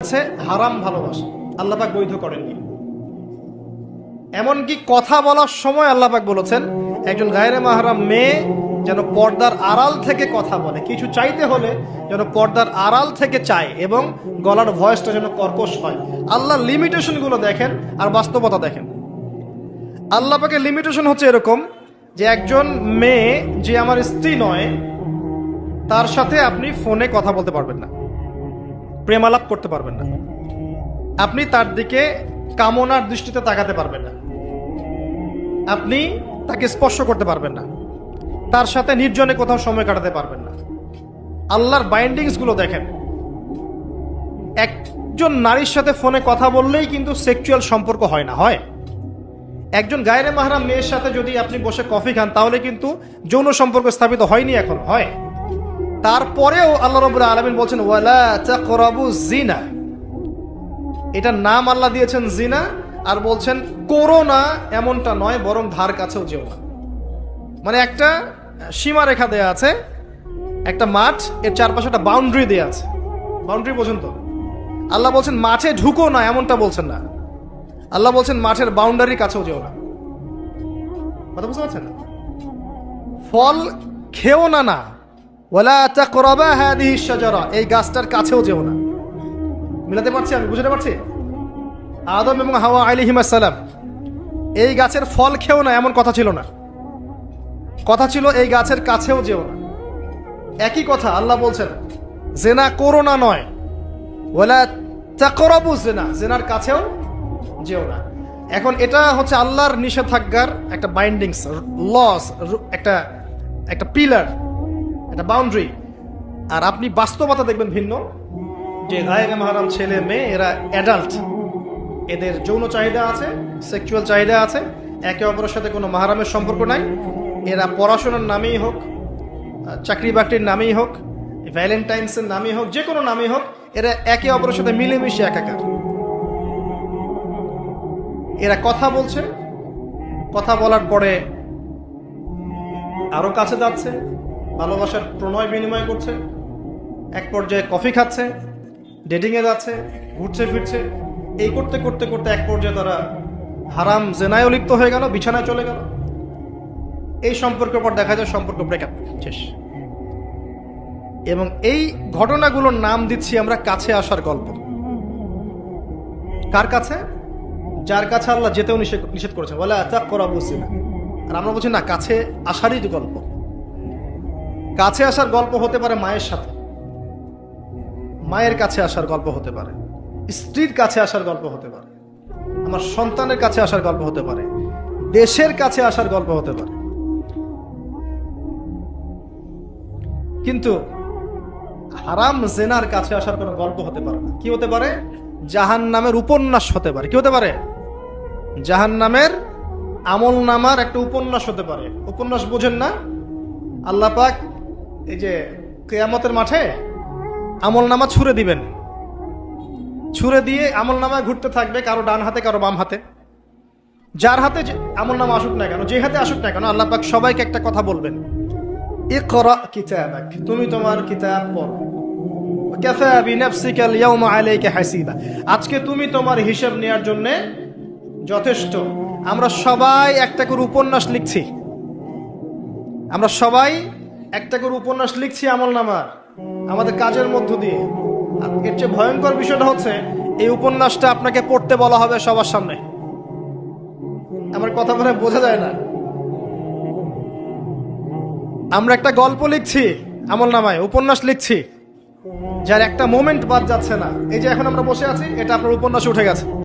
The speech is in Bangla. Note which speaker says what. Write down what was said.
Speaker 1: হচ্ছে হারাম ভালোবাসা, আল্লাহ পাক বৈধ করেননি। এমনকি কথা বলার সময় আল্লাহ পাক বলেছেন একজন গায়রে মাহরাম মেয়ে যেন পর্দার আড়াল থেকে কথা বলে, কিছু চাইতে হলে যেন পর্দার আড়াল থেকে চায় এবং গলার ভয়েসটা যেন কর্কশ হয়। আল্লাহ লিমিটেশনগুলো দেখেন আর বাস্তবতা দেখেন। আল্লাহ পাকের লিমিটেশন হচ্ছে এরকম যে একজন মেয়ে যে আমার স্ত্রী নয় তার সাথে আপনি ফোনে কথা বলতে পারবেন না, প্রেমালাপ করতে পারবেন না, আপনি তার দিকে কামনার দৃষ্টিতে তাকাতে পারবেন না, আপনি তাকে স্পর্শ করতে পারবেন না, তার সাথে নির্জনে কোথাও সময় কাটাতে পারবেন না। আল্লাহর বাইন্ডিংস গুলো দেখেন। একজন নারীর সাথে ফোনে কথা বললেই কিন্তু সেক্সুয়াল সম্পর্ক হয় না, হয়। একজন গায়রে মাহরাম মেয়ের সাথে যদি আপনি বসে কফি খান তাহলে কিন্তু যৌন সম্পর্ক স্থাপিত হয়নি, এখন হয়। তারপরেও আল্লাহ রাব্বুল আলামিন বলছেন ওয়ালা তাকরাবু জিনা, এটার নাম আল্লাহ দিয়েছেন জিনা, আর বলছেন করো না এমনটা নয়, বরং ধার কাছেও যেও না। মানে একটা সীমারেখা দেয়া আছে, একটা মাঠ, এর চারপাশে একটা বাউন্ডারি দেয়া আছে, বাউন্ডারি পর্যন্ত। আল্লাহ বলছেন মাঠে ঢুকো না এমনটা বলছেন না, আল্লাহ বলছেন মাঠের বাউন্ডারির কাছেও যেও না। কথা বুঝতে পারছেন? ফল খেও না, না ওয়ালা তাকরাবা হাদিহি শাজারা, এই গাছটার কাছেও যেও না। মিলাতে পারছি আমি, বুঝতে পারছি? আদম এবং হাওয়া আলাইহিস সালাম এই গাছের ফল খেও না এমন কথা ছিল না, কথা ছিল এই গাছের কাছেও যেও না। একই কথা আল্লাহ বলছেন জেনা করো না নয়, ওয়ালা তাকরাবু জিনা, জিনার কাছেও যেও না। এখন এটা হচ্ছে আল্লাহর নিষেধাজ্ঞার একটা বাইন্ডিংস, লস, একটা একটা পিলার, একটা বাউন্ডারি। আর আপনি বাস্তবতা দেখবেন ভিন্ন, যে গায়রে মাহরাম ছেলে মেয়ে এরা অ্যাডাল্ট, এদের যৌন চাহিদা আছে, সেক্সুয়াল চাহিদা আছে, একে অপরের সাথে কোনো মাহরামের সম্পর্ক নাই। এরা পড়াশোনার নামেই হোক, চাকরি বাকরির নামেই হোক, ভ্যালেন্টাইন্সের নামেই হোক, যে কোনো নামেই হোক, এরা একে অপরের সাথে মিলেমিশে একাকার। এরা কথা বলছে, কথা বলার পরে আরো কাছে যাচ্ছে, ভালোবাসার প্রণয় বিনিময় করছে, এক পর্যায়ে কফি খাচ্ছে, ডেটিংয়ে যাচ্ছে, ঘুরছে ফিরছে, এই করতে করতে করতে এক পর্যায়ে তারা হারাম জেনায়ও লিপ্ত হয়ে গেল, বিছানায় চলে গেল। এই সম্পর্কের পর দেখা যায় সম্পর্ক ব্রেকআপ, শেষ। এবং এই ঘটনাগুলোর নাম দিচ্ছি আমরা কাছে আসার গল্প। কার কাছে? যার কাছে আল্লাহ যেতেও নিষেধ করেছে, বলে তাকরাবু জিনা। আর আমরা বলছি না, কাছে আসারই গল্প। কাছে আসার গল্প হতে পারে মায়ের সাথে, মায়ের কাছে আসার গল্প হতে পারে, স্ত্রীর কাছে আসার গল্প হতে পারে, আমার সন্তানের কাছে আসার গল্প হতে পারে, দেশের কাছে আসার গল্প হতে পারে। কিন্তু হারাম জেনার কাছে আসার কোনো গল্প হতে পারে না। কি হতে পারে? জাহান্নামের উপন্যাস হতে পারে। কি হতে পারে? জাহান্নামের আমল নামার একটা উপন্যাস হতে পারে। উপন্যাস বোঝেন না? আল্লাহ পাক এই যে কিয়ামতের মাঠে আমল নামা ছুঁড়ে দিবেন, ছুঁড়ে দিয়ে আমল নামা ঘুরতে থাকবে, কারো ডান হাতে কারো বাম হাতে। যার হাতে আমল নামা আসুক না কেন, যে হাতে আসুক না কেন, আল্লাহ পাক সবাইকে একটা কথা বলবেন, ইকরা কিতাবাক, তুমি তোমার কিতাব পড়ো, কাফা বিনাফসিকা আল-ইয়াওমা আলাইকা হাসিবা, আজকে তুমি তোমার হিসাব নেওয়ার জন্য যথেষ্ট। আমরা সবাই একটা করে উপন্যাস লিখছি, আমরা সবাই একটা করে উপন্যাস লিখছি আমল নামার, আমাদের কাজের মধ্য দিয়ে। আর এর চেয়ে ভয়ঙ্কর বিষয়টা হচ্ছে এই উপন্যাসটা আপনাকে পড়তে বলা হবে সবার সামনে। আমার কথা মনে বোঝা যায় না? আমরা একটা গল্প লিখছি আমল নামায়, উপন্যাস লিখছি, যার একটা মোমেন্ট বাদ যাচ্ছে না। এই যে এখন আমরা বসে আছি, এটা আপনার উপন্যাসে উঠে গেছে।